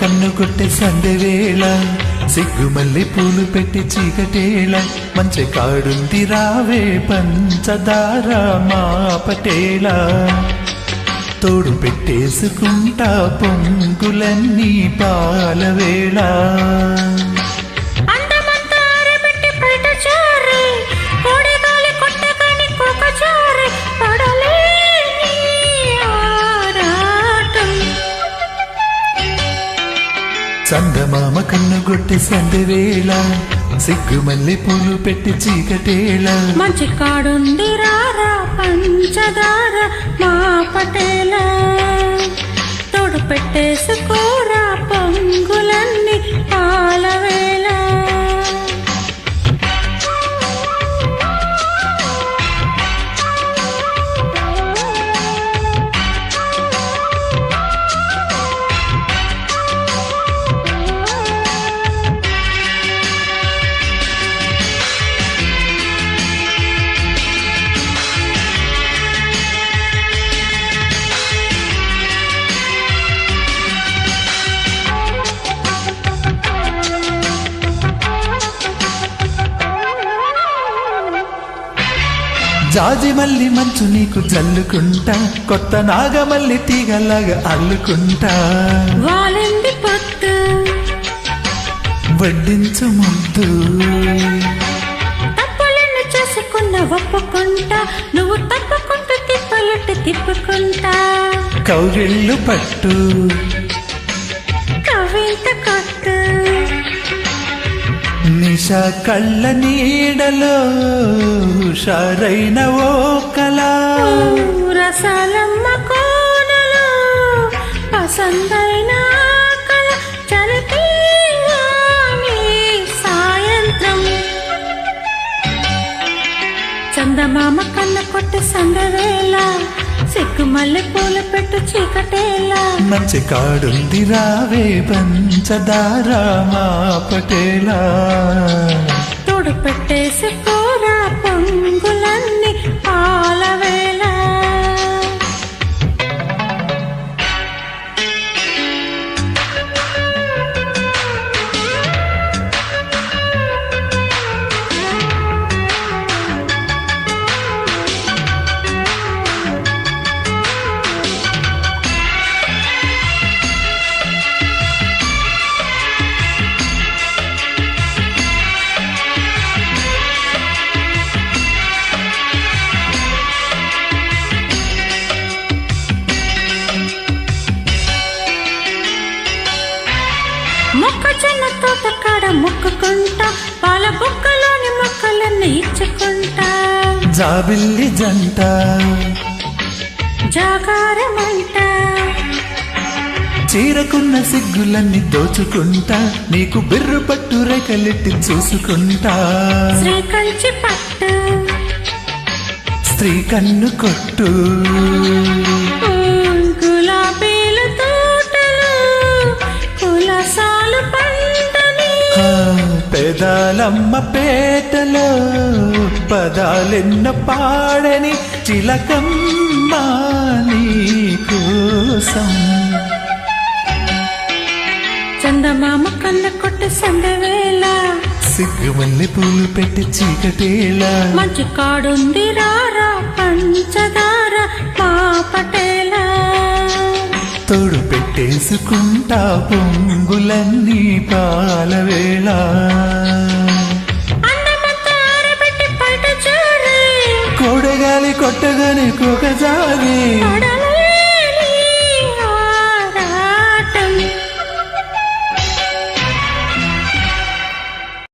కన్ను కొట్టే సందెవేళ సిగ్గుమల్లి పూలు పెట్టి చీకటేళ మంచి కాడుంది రావే పంచదార మా పటేళ తోడు పెట్టేసుకుంటా పొంగులన్నీ పాలవేళ చందమామ కన్ను కొట్టి సందెవేళ సిగ్గుమల్లి పూలు పెట్టి చీకటేళ మంచి కాడుంది రారా పంచదార మా పటేల తోడు పెట్టేసుకోరా పొంగులన్నీ పాలవేళ జాజి మల్లి మంచు నీకు జల్లుకుంటా కొత్త నాగమల్లి తీగలాగా అల్లుకుంటా వాలింది పొత్తు వడ్డించు ముద్దు తప్పులను చేసుకున్న ఒప్పుకుంటా నువ్వు తప్పుకుంటూ తిప్పలుట్టు తిప్పుకుంటా కౌగిళ్ళు పట్టు కవింత కొట్టు నిషా కళ్ళ నీడలో హుషారైన ఓ కళ రసాలమ్మ కోనలో పసందైన కళ చలిపి సాయంత్రం చందమామ కన్న కొట్టి సందవేళ సిగ్గుమల్లి పూల పెట్టు చీకటేళ మంచి కాడుంది రావే పంచదార మా పటేళ తోడు పెట్టేసుకోరా పొంగులన్నీ పాలవేళ మొక్కజొన్న తోట కాడ మొక్కుకుంటా పాల బొక్కలోని మొక్కలన్నీ ఇచ్చుకుంటా జాబిల్లి జంట జాగారమంట చీరకున్న సిగ్గులన్నీ దోచుకుంటా నీకు బిర్రు పట్టు రేఖలెట్టి చూసుకుంటా శ్రీ కంచి పట్టు స్త్రీ కన్ను కొట్టు గులాబీల తోటలు కులసాలు పంటని పెదాలమ్మ పేటలో పదాలెన్న పాడని చిలకమ్మ నీ కోసం చందమామ కన్న కొట్టి సందవేళ సిగ్గుమల్లి పూలు పెట్టి చీకటేళ మంచి కాడుంది రారా పంచదార మా పటేల తోడు పెట్టేసుకుంటా పొంగులన్నీ పాలవేళ అన్నమంతా ఆరబెట్టి బయట చూడే కోడగాలి కొట్టగానే కొకజారి పడల